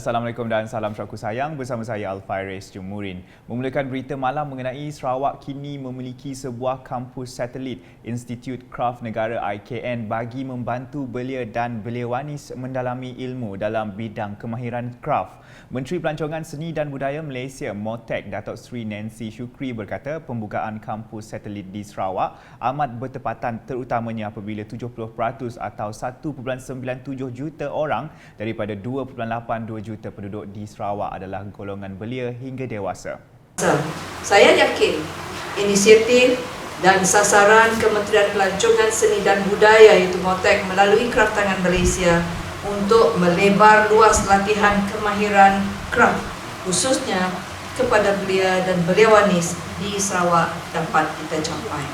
Assalamualaikum dan salam syaraku sayang, bersama saya Alfairis Jumurin. Memulakan berita malam mengenai Sarawak kini memiliki sebuah kampus satelit Institut Kraf Negara IKN bagi membantu belia dan beliawanis mendalami ilmu dalam bidang kemahiran kraf. Menteri Pelancongan Seni dan Budaya Malaysia MOTEK Datuk Seri Nancy Shukri berkata pembukaan kampus satelit di Sarawak amat bertepatan terutamanya apabila 70% atau 1.97 juta orang daripada 2.82 juta penduduk di Sarawak adalah golongan belia hingga dewasa. Saya yakin inisiatif dan sasaran Kementerian Pelancongan Seni dan Budaya iaitu MOTEK melalui Kraf Tangan Malaysia untuk melebar luas latihan kemahiran kraf khususnya kepada belia dan beliawanis di Sarawak dapat kita capai.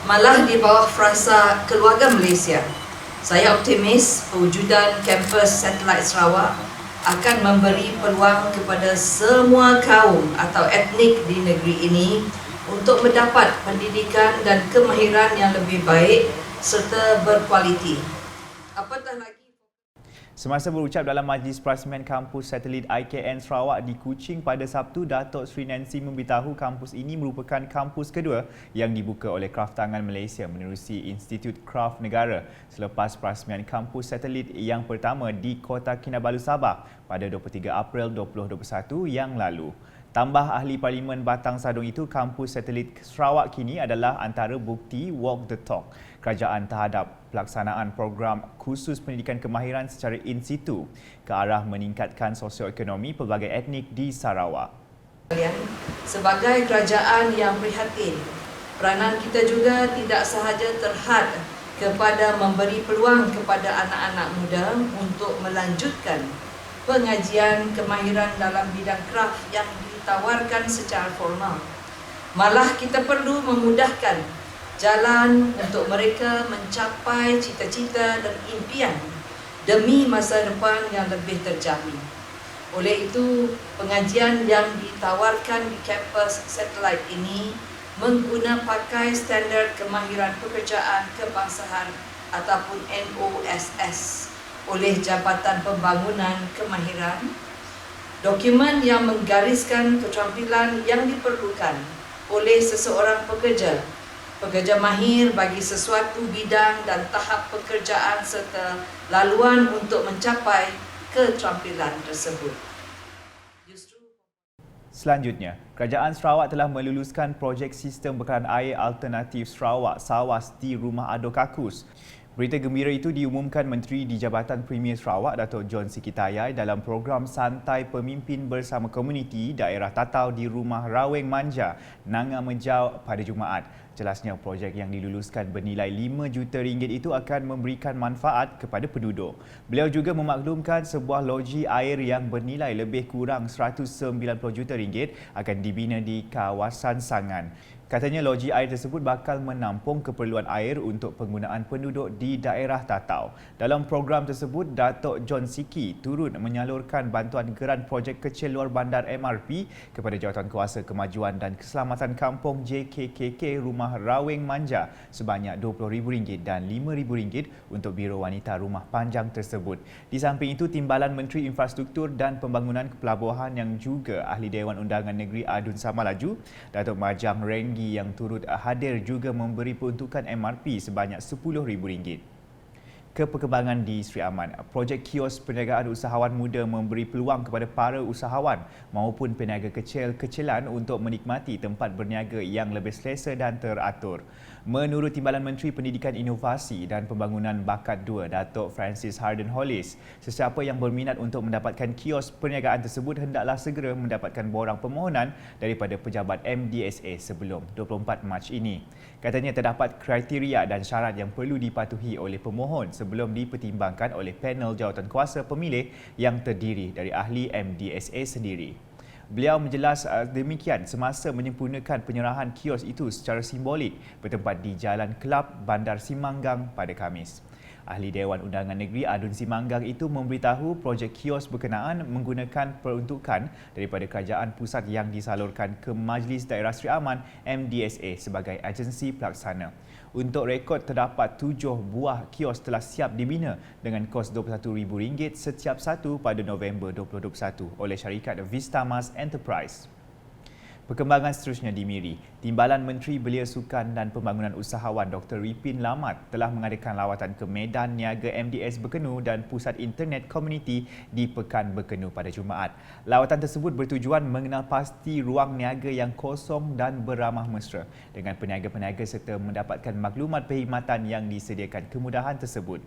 Malah di bawah frasa keluarga Malaysia, saya optimis pewujudan kampus satelit Sarawak akan memberi peluang kepada semua kaum atau etnik di negeri ini untuk mendapat pendidikan dan kemahiran yang lebih baik serta berkualiti. Apatah lagi Semasa berucap dalam Majlis Perasmian Kampus Satelit IKN Sarawak di Kuching pada Sabtu, Datuk Seri Nancy memberitahu kampus ini merupakan kampus kedua yang dibuka oleh Kraf Tangan Malaysia menerusi Institut Kraf Negara selepas perasmian kampus satelit yang pertama di Kota Kinabalu, Sabah pada 23 April 2021 yang lalu. Tambah Ahli Parlimen Batang Sadong itu, kampus satelit Sarawak kini adalah antara bukti walk the talk kerajaan terhadap pelaksanaan program khusus pendidikan kemahiran secara in situ ke arah meningkatkan sosioekonomi pelbagai etnik di Sarawak. Sebagai kerajaan yang prihatin, peranan kita juga tidak sahaja terhad kepada memberi peluang kepada anak-anak muda untuk melanjutkan pengajian kemahiran dalam bidang kraf yang ditawarkan secara formal. Malah kita perlu memudahkan jalan untuk mereka mencapai cita-cita dan impian demi masa depan yang lebih terjamin. Oleh itu, pengajian yang ditawarkan di kampus satelit ini mengguna pakai standard kemahiran pekerjaan kebangsaan ataupun NOSS oleh Jabatan Pembangunan Kemahiran, dokumen yang menggariskan keterampilan yang diperlukan oleh seseorang pekerja mahir bagi sesuatu bidang dan tahap pekerjaan serta laluan untuk mencapai keterampilan tersebut. Selanjutnya, Kerajaan Sarawak telah meluluskan projek sistem bekalan air alternatif Sarawak SAWAS di Rumah Ado Kakus. Berita gembira itu diumumkan Menteri di Jabatan Premier Sarawak Datuk John Sikitayai dalam program Santai Pemimpin Bersama Komuniti Daerah Tatau di Rumah Raweng Manja, Nanga Mejau pada Jumaat. Jelasnya projek yang diluluskan bernilai RM5 juta itu akan memberikan manfaat kepada penduduk. Beliau juga memaklumkan sebuah loji air yang bernilai lebih kurang RM190 juta akan dibina di kawasan Sangan. Katanya loji air tersebut bakal menampung keperluan air untuk penggunaan penduduk di daerah Tatau. Dalam program tersebut, Datuk John Siki turut menyalurkan bantuan geran projek kecil luar bandar MRP kepada Jawatankuasa Kemajuan dan Keselamatan Kampung JKKK Rumah Raweng Manja sebanyak RM20,000 dan RM5,000 untuk Biro Wanita Rumah Panjang tersebut. Di samping itu, Timbalan Menteri Infrastruktur dan Pembangunan Pelabuhan yang juga Ahli Dewan Undangan Negeri Adun Samalaju, Datuk Majang Renggi yang turut hadir juga memberi peruntukan MRP sebanyak RM10,000. Keperkembangan di Sri Aman, projek kios perniagaan usahawan muda memberi peluang kepada para usahawan maupun peniaga kecil-kecilan untuk menikmati tempat berniaga yang lebih selesa dan teratur. Menurut Timbalan Menteri Pendidikan Inovasi dan Pembangunan Bakat 2, Datuk Francis Harden Hollis, sesiapa yang berminat untuk mendapatkan kios perniagaan tersebut hendaklah segera mendapatkan borang permohonan daripada pejabat MDSA sebelum 24 Mac ini. Katanya terdapat kriteria dan syarat yang perlu dipatuhi oleh pemohon sebelum dipertimbangkan oleh panel jawatankuasa pemilih yang terdiri dari ahli MDSA sendiri. Beliau menjelas demikian semasa menyempurnakan penyerahan kios itu secara simbolik bertempat di Jalan Kelab, Bandar Simanggang pada Khamis. Ahli Dewan Undangan Negeri Adun Simanggang itu memberitahu projek kios berkenaan menggunakan peruntukan daripada kerajaan pusat yang disalurkan ke Majlis Daerah Seri Aman MDSA sebagai agensi pelaksana. Untuk rekod, terdapat 7 buah kios telah siap dibina dengan kos RM21,000 setiap satu pada November 2021 oleh syarikat Vistamas Enterprise. Perkembangan seterusnya di Miri, Timbalan Menteri Belia Sukan dan Pembangunan Usahawan Dr. Ripin Lamat telah mengadakan lawatan ke Medan Niaga MDS Berkenu dan Pusat Internet Komuniti di Pekan Berkenu pada Jumaat. Lawatan tersebut bertujuan mengenal pasti ruang niaga yang kosong dan beramah mesra dengan peniaga-peniaga serta mendapatkan maklumat perkhidmatan yang disediakan kemudahan tersebut.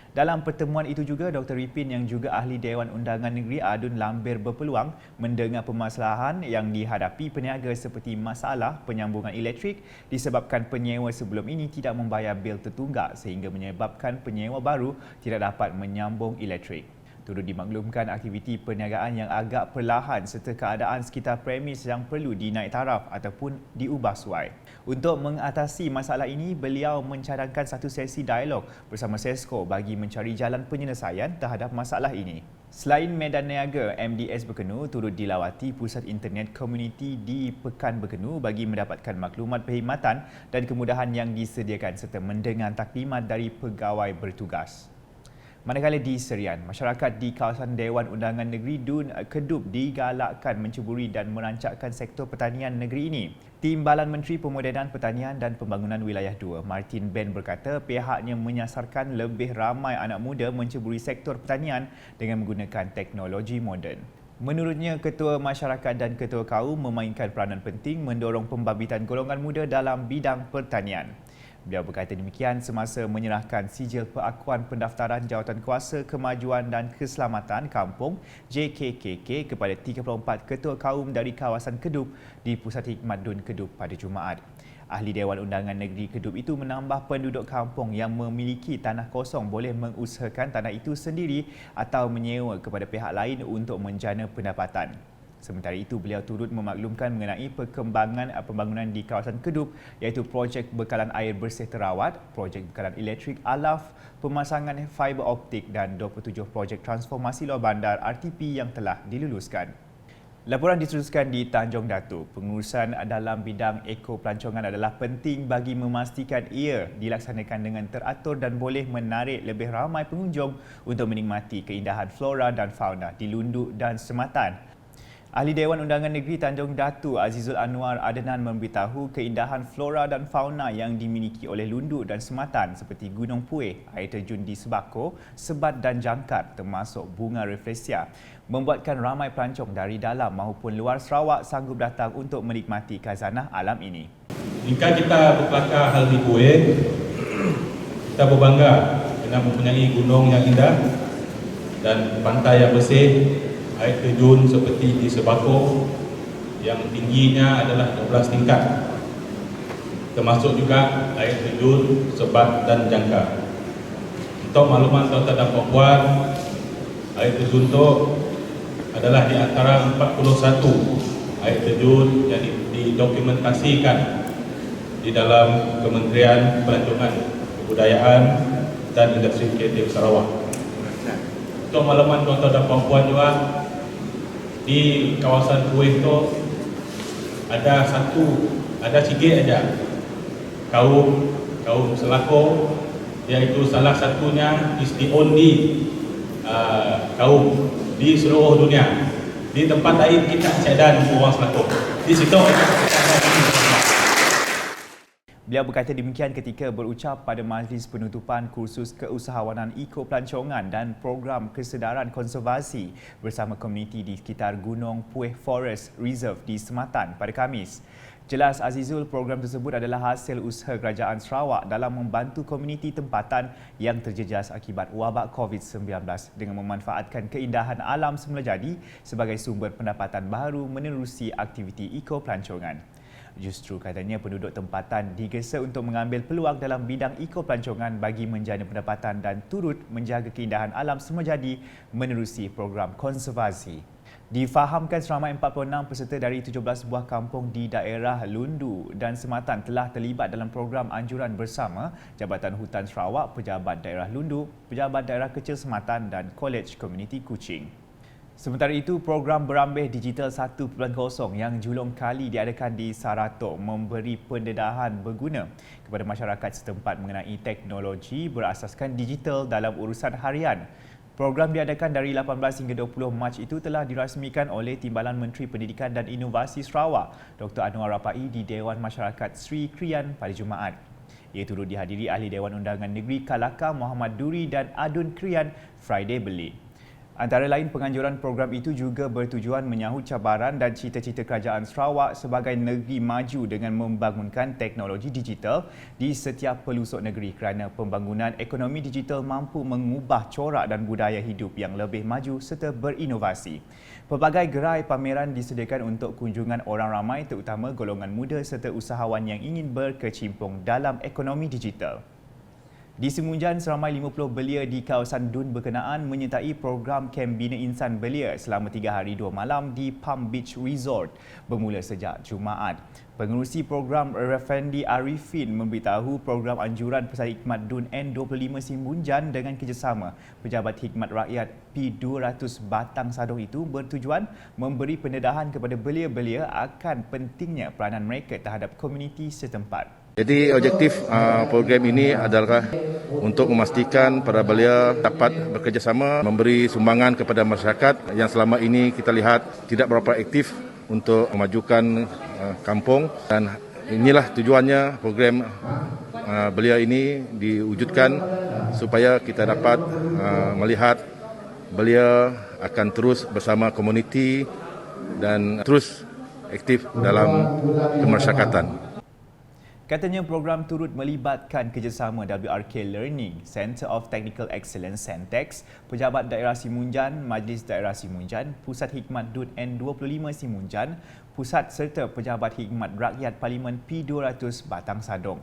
Dalam pertemuan itu juga, Dr. Ripin yang juga Ahli Dewan Undangan Negeri Adun Lambir berpeluang mendengar permasalahan yang dihadapi peniaga seperti masalah penyambungan elektrik disebabkan penyewa sebelum ini tidak membayar bil tertunggak sehingga menyebabkan penyewa baru tidak dapat menyambung elektrik. Turut dimaklumkan aktiviti perniagaan yang agak perlahan serta keadaan sekitar premis yang perlu dinaik taraf ataupun diubah suai. Untuk mengatasi masalah ini, beliau mencadangkan satu sesi dialog bersama SESCO bagi mencari jalan penyelesaian terhadap masalah ini. Selain Medan Niaga, MDS Berkenu turut dilawati Pusat Internet Komuniti di Pekan Berkenu bagi mendapatkan maklumat perkhidmatan dan kemudahan yang disediakan serta mendengar taklimat dari pegawai bertugas. Manakala di Serian, masyarakat di kawasan Dewan Undangan Negeri Dun Kedup digalakkan menceburi dan merancakkan sektor pertanian negeri ini. Timbalan Menteri Pemodenan Pertanian dan Pembangunan Wilayah 2, Martin Ben berkata pihaknya menyasarkan lebih ramai anak muda menceburi sektor pertanian dengan menggunakan teknologi moden. Menurutnya, Ketua Masyarakat dan Ketua Kaum memainkan peranan penting mendorong pembabbitan golongan muda dalam bidang pertanian. Beliau berkata demikian semasa menyerahkan sijil pengakuan pendaftaran Jawatankuasa Kemajuan dan Keselamatan Kampung JKKK kepada 34 ketua kaum dari kawasan Kedup di Pusat Hikmat Dun Kedup pada Jumaat. Ahli Dewan Undangan Negeri Kedup itu menambah penduduk kampung yang memiliki tanah kosong boleh mengusahakan tanah itu sendiri atau menyewa kepada pihak lain untuk menjana pendapatan. Sementara itu, beliau turut memaklumkan mengenai perkembangan pembangunan di kawasan Kedup iaitu projek bekalan air bersih terawat, projek bekalan elektrik alaf, pemasangan fiber optik dan 27 projek transformasi luar bandar RTP yang telah diluluskan. Laporan diteruskan di Tanjung Datuk. Pengurusan dalam bidang ekopelancongan adalah penting bagi memastikan ia dilaksanakan dengan teratur dan boleh menarik lebih ramai pengunjung untuk menikmati keindahan flora dan fauna di Lunduk dan Sematan. Ahli Dewan Undangan Negeri Tanjung Datuk Azizul Anwar Adenan memberitahu keindahan flora dan fauna yang dimiliki oleh Lunduk dan Sematan seperti Gunung Pueh, air terjun di Sebako, Sebat dan Jangkar termasuk bunga refleksia membuatkan ramai pelancong dari dalam maupun luar Sarawak sanggup datang untuk menikmati khazanah alam ini. Jika kita berkelakar hal di Pueh, kita berbangga dengan mempunyai gunung yang indah dan pantai yang bersih, air terjun seperti di Sebako yang tingginya adalah 12 tingkat, termasuk juga air terjun Sebat dan Jangkar. Untuk makluman tuan-tuan dan puan-puan, air terjun itu adalah di antara 41 air terjun yang didokumentasikan di dalam Kementerian Pelancongan, Kebudayaan dan Industri Kreatif Sarawak. Untuk makluman tuan-tuan dan puan-puan juga, di kawasan Pueh itu ada sikit aja kaum Selako, iaitu salah satunya is the only kaum di seluruh dunia. Di tempat lain kita ada orang Selako. Di situ Beliau berkata demikian ketika berucap pada majlis penutupan kursus keusahawanan ekopelancongan dan program kesedaran konservasi bersama komuniti di sekitar Gunung Pueh Forest Reserve di Sematan pada Khamis. Jelas Azizul, program tersebut adalah hasil usaha Kerajaan Sarawak dalam membantu komuniti tempatan yang terjejas akibat wabak COVID-19 dengan memanfaatkan keindahan alam semula jadi sebagai sumber pendapatan baru menerusi aktiviti ekopelancongan. Justru katanya penduduk tempatan digesa untuk mengambil peluang dalam bidang ekopelancongan bagi menjana pendapatan dan turut menjaga keindahan alam semula jadi menerusi program konservasi. Difahamkan seramai 46 peserta dari 17 buah kampung di daerah Lundu dan Sematan telah terlibat dalam program anjuran bersama Jabatan Hutan Sarawak, Pejabat Daerah Lundu, Pejabat Daerah Kecil Sematan dan Kolej Komuniti Kuching. Sementara itu, program Berambih Digital 1.0 yang julung kali diadakan di Saratok memberi pendedahan berguna kepada masyarakat setempat mengenai teknologi berasaskan digital dalam urusan harian. Program diadakan dari 18 hingga 20 Mac itu telah dirasmikan oleh Timbalan Menteri Pendidikan dan Inovasi Sarawak, Dr. Anwar Rapai di Dewan Masyarakat Sri Krian pada Jumaat. Ia turut dihadiri Ahli Dewan Undangan Negeri Kalaka Muhammad Duri dan Adun Krian Friday Beli. Antara lain, penganjuran program itu juga bertujuan menyahut cabaran dan cita-cita kerajaan Sarawak sebagai negeri maju dengan membangunkan teknologi digital di setiap pelosok negeri kerana pembangunan ekonomi digital mampu mengubah corak dan budaya hidup yang lebih maju serta berinovasi. Pelbagai gerai pameran disediakan untuk kunjungan orang ramai terutama golongan muda serta usahawan yang ingin berkecimpung dalam ekonomi digital. Di Semunjan, seramai 50 belia di kawasan Dun berkenaan menyertai program Kem Bina Insan Belia selama 3 hari 2 malam di Palm Beach Resort bermula sejak Jumaat. Pengerusi program Effendi Arifin memberitahu program anjuran Pesari Hikmat Dun N25 Semunjan dengan kerjasama Pejabat Hikmat Rakyat P200 Batang Sadong itu bertujuan memberi pendedahan kepada belia-belia akan pentingnya peranan mereka terhadap komuniti setempat. Jadi objektif program ini adalah untuk memastikan para belia dapat bekerjasama memberi sumbangan kepada masyarakat yang selama ini kita lihat tidak berapa aktif untuk memajukan kampung, dan inilah tujuannya program belia ini diwujudkan supaya kita dapat melihat belia akan terus bersama komuniti dan terus aktif dalam kemasyarakatan. Katanya program turut melibatkan kerjasama WRK Learning, Centre of Technical Excellence Centex, Pejabat Daerah Semunjan, Majlis Daerah Semunjan, Pusat Hikmat Dun N25 Semunjan, Pusat serta Pejabat Hikmat Rakyat Parlimen P200 Batang Sadong.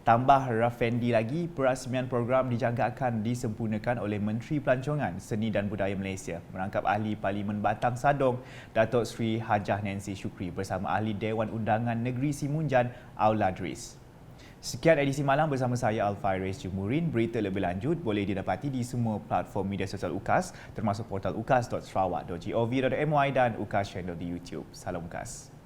Tambah Rafendi lagi, perasmian program dijangka akan disempurnakan oleh Menteri Pelancongan, Seni dan Budaya Malaysia merangkap Ahli Parlimen Batang Sadong, Datuk Seri Hajah Nancy Shukri bersama Ahli Dewan Undangan Negeri Semunjan, Aula Dris. Sekian edisi malam bersama saya Alfaiz Jumurin. Berita lebih lanjut boleh didapati di semua platform media sosial UKAS termasuk portal ukas.sarawak.gov.my dan UKAS Channel di YouTube. Salam UKAS.